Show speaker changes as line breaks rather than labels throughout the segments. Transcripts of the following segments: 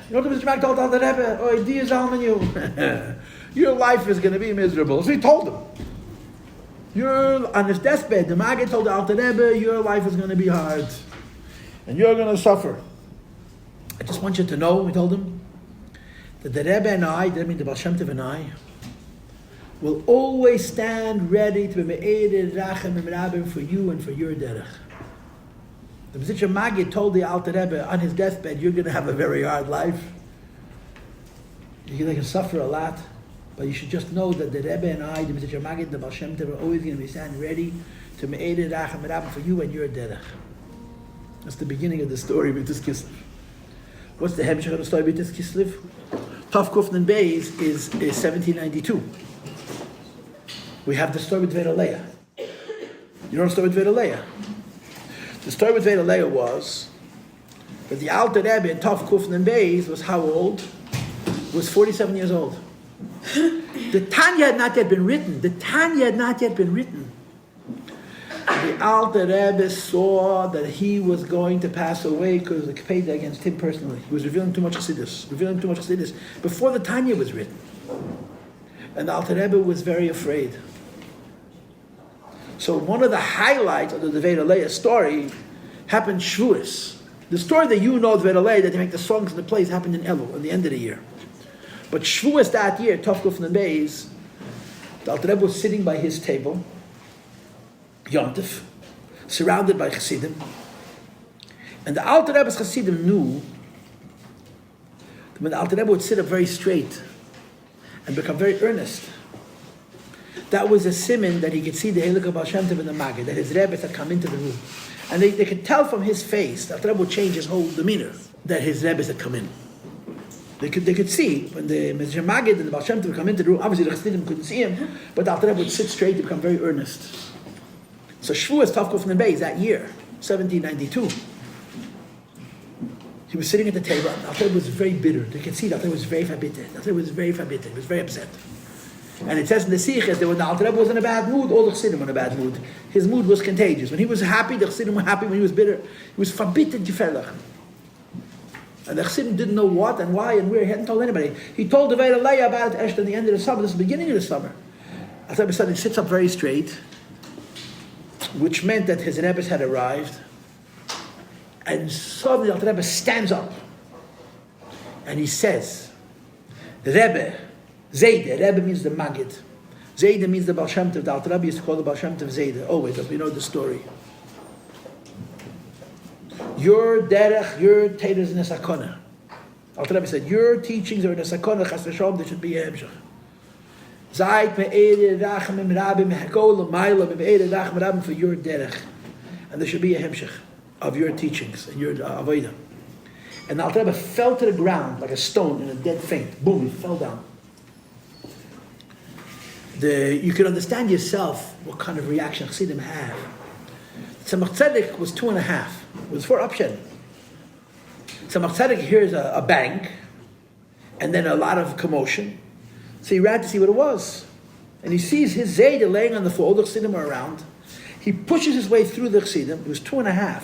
You know what Mr. Mag told the Rebbe? Oh, dear Zalman, your life is going to be miserable. So he told him. You're on his deathbed. The Maggid told the Alter Rebbe, your life is going to be hard. And you're going to suffer. I just want you to know, he told him, that the Rebbe and I, that means the Baal Shem Tov and I, will always stand ready to be me'ered rachem and rabbim for you and for your derech. The Mezritcher Maggid told the Alter Rebbe on his deathbed, you're going to have a very hard life. You're going to suffer a lot. But you should just know that the Rebbe and I, the Mezritcher Maggid, the Baal Shem Tov, are always going to be standing ready to me'ered rachem and rabbim for you and your derech. That's the beginning of the story of Yud Tes Kislev. What's the hemshech of the story of Yud Tes Kislev? Tov Kufnan Beis is 1792. We have the story with Veda Leah. You know the story with Veda Leah? The story with Veda Leah was that the Alter Rebbe in Tov Kufnan Beis was how old? Was 47 years old. The Tanya had not yet been written. The Alter Rebbe saw that he was going to pass away because of the Kpeda against him personally. He was revealing too much Chassidus. Before the Tanya was written. And the Alter Rebbe was very afraid. So one of the highlights of the Veda Leah story happened Shavuos. The story that you know of Veda Leah, that they make the songs and the plays, happened in Elul, at the end of the year. But Shavuos that year, Tov Kufnan Beis, the Alter Rebbe was sitting by his table, Yom Tov, surrounded by Chassidim. And the Alter Rebbe's Chassidim knew that when the Alter Rebbe would sit up very straight and become very earnest, that was a siman that he could see the Heilig of Baal Shem Tov in the Maggid, that his Rebbe had come into the room. And they could tell from his face, the Alter Rebbe would change his whole demeanor, that his Rebbe had come in. They could see, when the Mezritcher Maggid and the Baal Shem Tov would come into the room, obviously the Chassidim couldn't see him, but the Alter Rebbe would sit straight and become very earnest. So Shavuos Tov Kufnan Beis that year, 1792, he was sitting at the table, and the Alter Rebbe was very bitter. They could see that Alter Rebbe was very forbidden. The Alter Rebbe was very forbidden. He was very upset. And it says in the Sichos that when the Alter Rebbe was in a bad mood, all the Chassidim were in a bad mood. His mood was contagious. When he was happy, the Chassidim were happy. When he was bitter, he was forbidden Gefelach. And the Chassidim didn't know what and why and where. He hadn't told anybody. He told the Veda Leah about it at the end of the summer. This is the beginning of the summer. Alter Rebbe suddenly sits up very straight, which meant that his Rebbe had arrived. And suddenly the Alter Rebbe stands up. And he says, Rebbe, Zayde, Rebbe means the Maggid. Zayde means the Baal Shem Tov. The Alter Rebbe used to call the Baal Shem Tov Zayde, always, we know the story. Your derech, your Torah is in a sakona. Alter Rebbe said, your teachings are in a sakona, chas v'shalom, there should be a hemshech. Zayt me'ere rachamim rabim hekol l'mayla me'ere rachamim rabim for your derech. And there should be a hemshech of your teachings and your avodah. And the Alter Rebbe fell to the ground like a stone in a dead faint. Boom, he fell down. You can understand yourself what kind of reaction Chassidim have. Tzemach Tzedek was 2.5. It was 4 option. Tzemach Tzedek hears a bang, and then a lot of commotion. So he ran to see what it was. And he sees his Zayda laying on the floor, all the Chassidim are around. He pushes his way through the Chassidim. It was 2.5.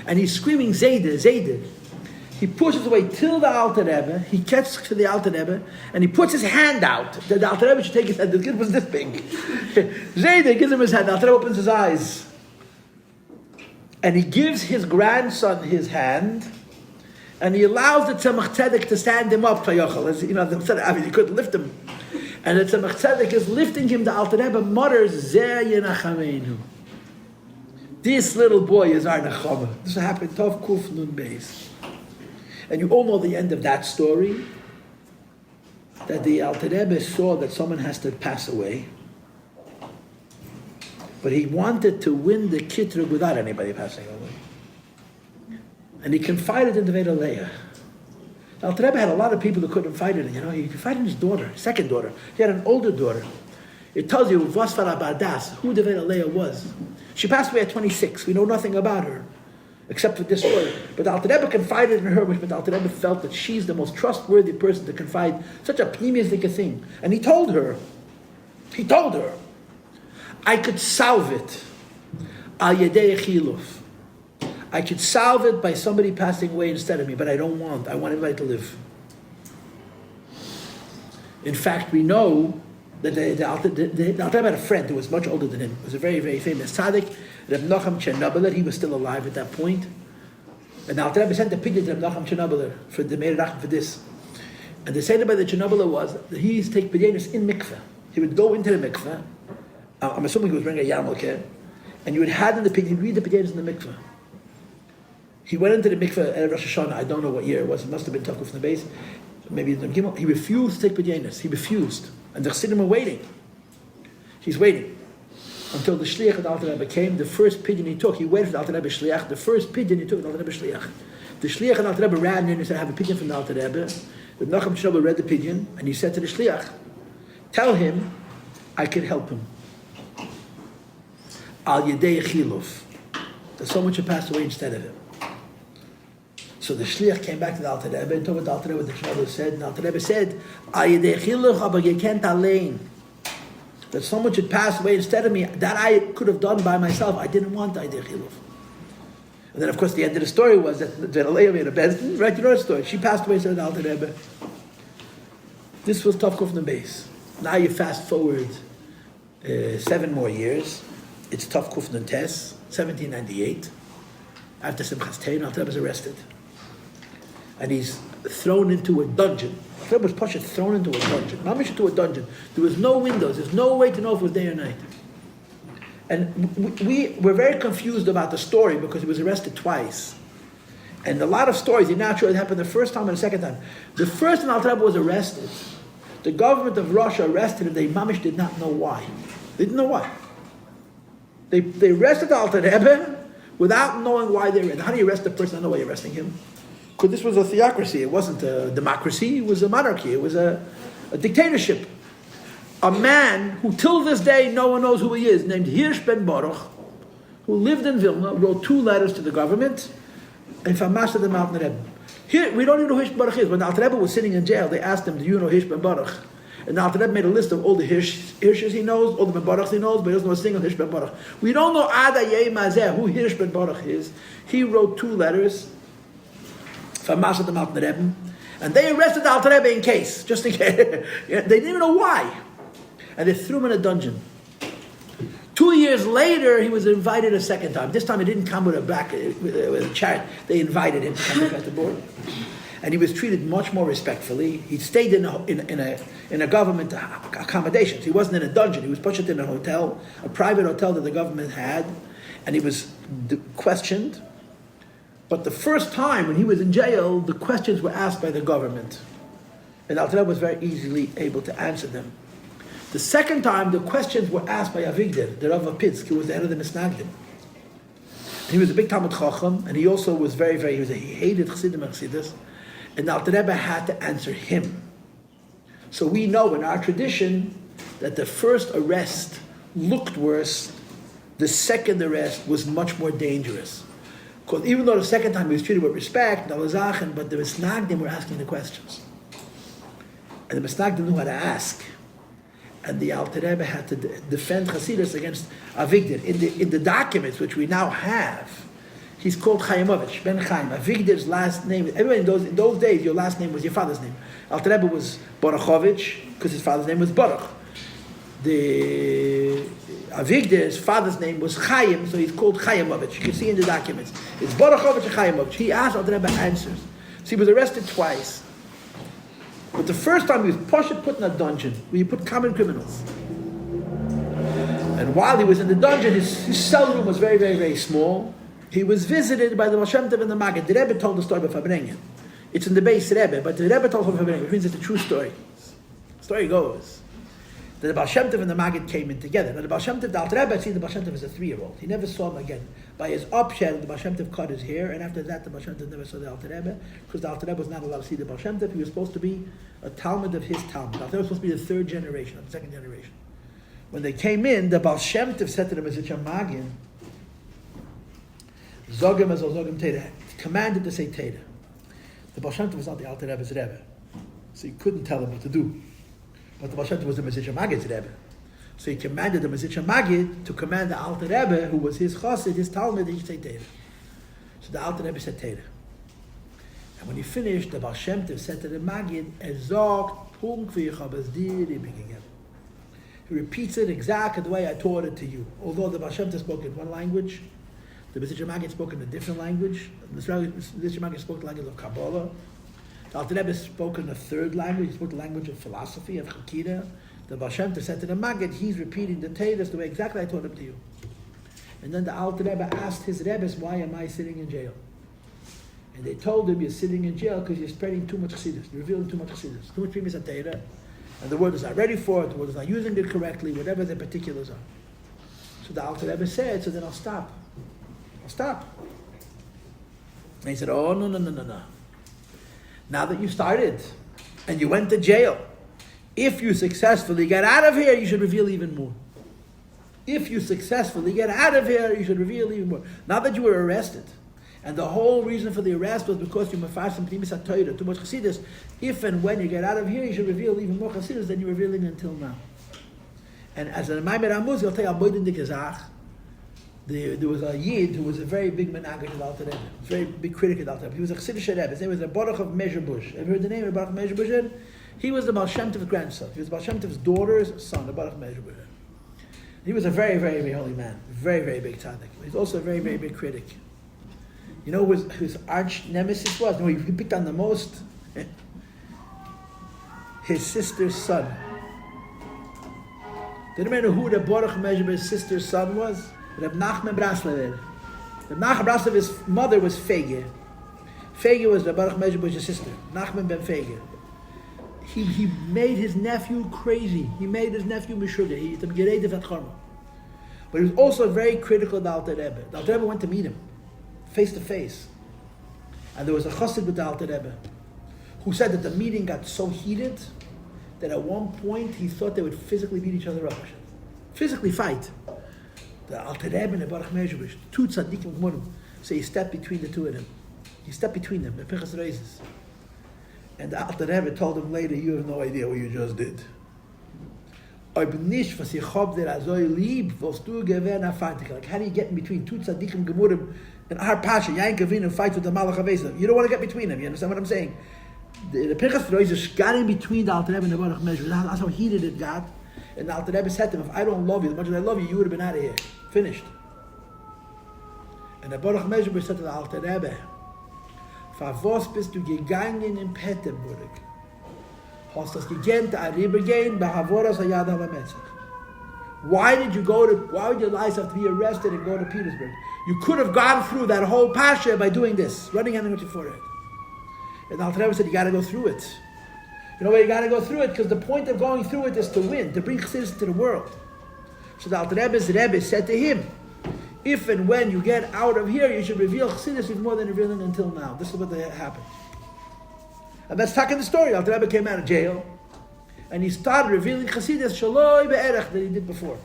And he's screaming Zayda, Zayda. He pushes away till the Alter Rebbe. He gets to the Alter Rebbe, and he puts his hand out. The Alter Rebbe should take his hand. The kid was this big. Zayda gives him his hand. The Alter Rebbe opens his eyes. And he gives his grandson his hand, and he allows the Tzemach Tzedek to stand him up. As, you know, he couldn't lift him. And the Tzemach Tzedek is lifting him. The Alter Rebbe mutters, Zeh Yenachamenu. This little boy is our Nachama. This happened, Tov Kuf Nun Beis. And you all know the end of that story, that the Alter Rebbe saw that someone has to pass away, but he wanted to win the kitrug without anybody passing away. And he confided in the Veda Leah. The Alter Rebbe had a lot of people who couldn't fight it. You know, he confided in his daughter, second daughter. He had an older daughter. It tells you Vasfara Bardas, who the Veda Leah was. She passed away at 26. We know nothing about her, except for this story. But the Alter Rebbe confided in her, but the Alter Rebbe felt that she's the most trustworthy person to confide such a pneumistic thing. And he told her, I could salve it al yedei chiluf. I could salve it by somebody passing away instead of me, but I don't want. I want everybody to live. In fact, we know that the Alter Rebbe had a friend who was much older than him. He was a very, very famous tzaddik, Reb Nachum Chernobyl. He was still alive at that point. And the Alter Rebbe sent a pidyon to Reb Nachum Chernobyl for the Meir Racham for this. And the Seder by the Chernobyl was that he used to take pidyonis in mikveh. He would go into the mikveh. I'm assuming he was wearing a yarmulke, and you would have in the pidyon, he'd read the pidyonis in the mikveh. He went into the mikveh at Rosh Hashanah. I don't know what year it was. It must have been Tavkuf from the base. Maybe in the Gimel. He refused to take pidyonis. He refused. And the Chassidim were waiting. He's waiting. Until the Shliach of the Alter Rebbe came, the first pidyon he took, he waited for the Alter Rebbe Shliach. The first pidyon he took, the Alter Rebbe Shliach. The Shliach of the Alter Rebbe ran in and said, I have a pidyon from the Alter Rebbe. The Nachum Chernobyl read the pidyon, and he said to the Shliach, tell him I can help him. Al Yedei Chiluf. That someone should pass away instead of him. So the Shliach came back to the Alter Rebbe and told what the Alter Rebbe, the Chernobyl said, and the Alter Rebbe said, Al Yedei Chiluf, but you can't allein. That someone should pass away instead of me, that I could have done by myself. I didn't want Al Yedei Chiluf. And then, of course, the end of the story was that Aliyah made a Bezdin, right? You know the story. She passed away, said the Alter Rebbe. This was Tavkuf from the base. Now you fast forward 7 more years. It's Tavkuf from the Tes, 1798. After Simchas Torah, Alter Rebbe is arrested. And he's thrown into a dungeon. Alter Rebbe was Pasha thrown into a dungeon. Mamish into a dungeon. There was no windows. There's no way to know if it was day or night. And we were very confused about the story because he was arrested twice. And a lot of stories, you're not sure it happened the first time and the second time. The first time Alter Rebbe was arrested, the government of Russia arrested him. They mamish did not know why. They didn't know why. They arrested Alter Rebbe without knowing why they arrested. How do you arrest a person? I don't know why you're arresting him. Because this was a theocracy. It wasn't a democracy. It was a monarchy. It was a dictatorship. A man who till this day no one knows who he is, named Hirsch ben Baruch, who lived in Vilna, wrote 2 letters to the government, and Famasha the Mountain Rebbe. Here, we don't even know who Hirsch ben Baruch is. When Alter Rebbe was sitting in jail, they asked him, do you know Hirsch ben Baruch? And Alter Rebbe made a list of all the Hirsches he knows, all the Ben Baruchs he knows, but he doesn't know a single Hirsch ben Baruch. We don't know Ada Yeh Mazeh, who Hirsch ben Baruch is. He wrote 2 letters, Famasha the Mountain Rebbe, and they arrested Alter Rebbe in case, just in case. They didn't even know why. And they threw him in a dungeon. 2 years later, he was invited a second time. This time he didn't come with a chariot. They invited him to come back at the board. And he was treated much more respectfully. He stayed in a government accommodation. He wasn't in a dungeon. He was pushed in a hotel, a private hotel that the government had. And he was questioned. But the first time when he was in jail, the questions were asked by the government. And Alter Rebbe was very easily able to answer them. The second time, the questions were asked by Avigdor, the Rav of Pitsk, who was the head of the Misnagdim. He was a big Talmud Chacham, and he also was he hated Chassidim and Chassidus, and the Alter Rebbe had to answer him. So we know in our tradition that the first arrest looked worse, the second arrest was much more dangerous. Because even though the second time he was treated with respect, but the Misnagdim were asking the questions. And the Misnagdim knew how to ask. And the Alter Rebbe had to defend Chassidus against Avigdor. In the documents which we now have, he's called Chaimovich, Ben Chaim. Avigdor's last name, everybody in those days, your last name was your father's name. Alter Rebbe was Baruchovich, because his father's name was Baruch. Avigdor's father's name was Chaim, so he's called Chaimovich. You can see in the documents. It's Baruchovich and Chaimovich. He asked Alter Rebbe answers. So he was arrested twice. But the first time he was put in a dungeon where you put common criminals. And while he was in the dungeon, his cell room was very, very, very small. He was visited by the Baal Shem Tov and the Maggid. The Rebbe told the story of Fabrengen. It's in the Beis Rebbe, but the Rebbe told from Fabrengen, which means it's a true story. The story goes that the Baal Shem Tov and the Maggid came in together. Now the Baal Shem Tov, the Alter Rebbe had seen the Baal Shem Tov as a 3-year-old. He never saw him again. By his upshed, the Baal Shem Tov cut his hair, and after that the Baal Shem Tov never saw the Alter Rebbe, because the Alter Rebbe was not allowed to see the Baal Shem Tov. He was supposed to be a Talmud of his Talmud. The Alter Rebbe was supposed to be the 3rd generation, or the 2nd generation. When they came in, the Baal Shem Tov said to them as a Chamagin, Zogem as Zogem Teda, commanded to say Teda. The Baal Shem Tov was not the Alter Rebbe's Rebbe, so he couldn't tell him what to do. But the Baal Shem Tov was the Mezritcher Maggid's Rebbe. So he commanded the Mezritcher Maggid to command the Alter Rebbe, who was his chassid, his Talmud, that he should say Teda. So the Alter Rebbe said Teda. And when he finished, the Baal Shem Tov said to the Maggid, Punkt wie ich habe es dir gegeben. He repeats it exactly the way I taught it to you. Although the Baal Shem Tov spoke in one language, the Beis Rivka spoke in a different language. The Beis Rivka spoke the language of Kabbalah. The Alter Rebbe spoke in a third language. He spoke the language of philosophy, of Chakira. The Baal Shem Tov said to the Maggid, he's repeating the Tadas the way exactly I taught him to you. And then the Alter Rebbe asked his Rebbes, why am I sitting in jail? And they told him, you're sitting in jail because you're spreading too much Chassidus. You're revealing too much Chassidus. Too much previous Torah. And the word is not ready for it, the word is not using it correctly, whatever the particulars are. So the Alter Rebbe said, so then I'll stop. I'll stop. And he said, oh, no. Now that you started, and you went to jail, if you successfully get out of here, you should reveal even more. If you successfully get out of here, you should reveal even more. Now that you were arrested, and the whole reason for the arrest was because you mefarsim primis HaTorah, too much Chassidus, if and when you get out of here, you should reveal even more Chassidus than you're revealing until now. And as a Maimer Amuz, I'll tell you, Aboidin de Gezach, there was a Yid who was a very big menagid of Alter Rebbe, a very big critic of Alter Rebbe. He was a Chassidish Rebbe. His name was the Baruch of Mezherbush. Have you heard the name of Baruch of Mezherbush? He was the Baal Shem Tov's grandson. He was Baal Shem Tov's daughter's son, the Baruch of Mezherbush. He was a very, very, very holy man. Very, very big tzaddik. He's also a very, very big critic. You know who his arch nemesis was? No, he picked on the most. His sister's son. Do you know who the Baruch Mezherbush's sister's son was? Reb Nachman Braslev. Reb Nachman Braslev, his mother was Fege. Fege was the Baruch Mezherbush's sister. Nachman ben Fege. He made his nephew crazy. He made his nephew Meshuggah. He was the Gerede of Chorma. But he was also very critical of the Alter Rebbe. The Alter Rebbe went to meet him, face to face. And there was a chassid with the Alter Rebbe who said that the meeting got so heated that at one point he thought they would physically beat each other up. Physically fight. The Alter Rebbe and the Baruch Mezherbush, two tzaddikim gmurim. So he stepped between the two of them. He stepped between them, the Pinchas Reizes. And the Alter Rebbe told him later, you have no idea what you just did. Like, how do you get in between two tzaddikim gemurim and Har Pasha, Yain Kavin, fights with the Malach HaVeis? You don't want to get between them, you understand what I'm saying? The Pinchas Reizes got in between the Alter Rebbe and the Baruch Mezherbush. That's how heated it got. And the Alter Rebbe said to him, if I don't love you as much as I love you, you would have been out of here. Finished. And the Baruch Mezherbush said to the Alter Rebbe, Favos bist du gegangen in Peterburg? Hast das gegent a Ribbergain behavoras hayad halametzach? Why would your life have to be arrested and go to Petersburg? You could have gone through that whole pasha by doing this, running on with your forehead. And the Alter Rebbe said, you got to go through it. You know why you got to go through it? Because the point of going through it is to win, to bring Chassidus to the world. So the Alter Rebbe's Rebbe said to him, if and when you get out of here, you should reveal Chassidus even more than revealing until now. This is what happened. And that's talking the story. Alter Rebbe came out of jail, and he started revealing Chassidus Shaloi Be'erech that he did before.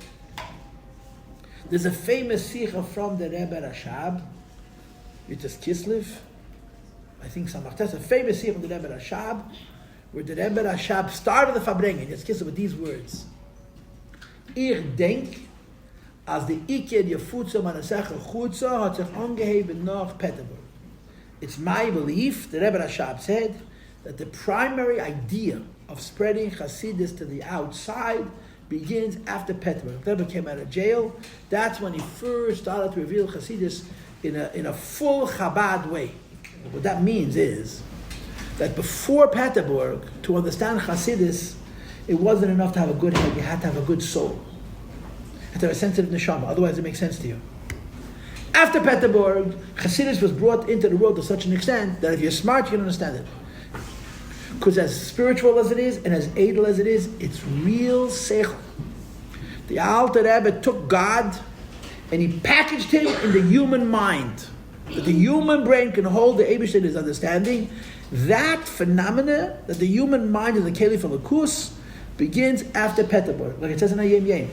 There's a famous sikha from the Rebbe Rashab, Yud Tes Kislev, I think Samach. That's a famous sikha from the Rebbe Rashab, where the Rebbe Rashab started the Fabrengen, Yud Tes Kislev, with these words. Ich denk, als de Iker die Futsa Manasecha Chutza hat sich angeheben nach Peterburg. It's my belief, the Rebbe Rashab said, that the primary idea of spreading Chassidus to the outside begins after Peterburg. The Rebbe came out of jail. That's when he first started to reveal Chassidus in a full Chabad way. What that means is that before Peterburg, to understand Chassidus, it wasn't enough to have a good head, you had to have a good soul. You had to have a sensitive neshama, otherwise it makes sense to you. After Peterburg, Chassidus was brought into the world to such an extent that if you're smart, you can understand it. Because as spiritual as it is, and as edel as it is, it's real seichel. The Alter Rebbe took God, and he packaged him in the human mind. That the human brain can hold the Eibush in his understanding. That phenomena, that the human mind is a keli for Lakus, begins after Peterburg, like it says in Hayem Yem.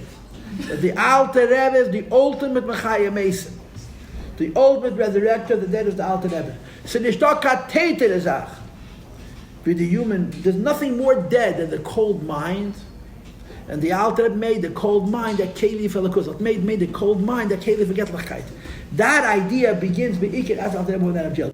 That the Alter Rebbe is the ultimate Mechaya Mason. The ultimate resurrector of the dead is the Alter Rebbe. So with the human, there's nothing more dead than the cold mind. And the Alter Rebbe made the cold mind that keli for Lakus. Made the cold mind that keli for Getlachkeit. That idea begins be'ikir as Alter Rebbe went out of jail.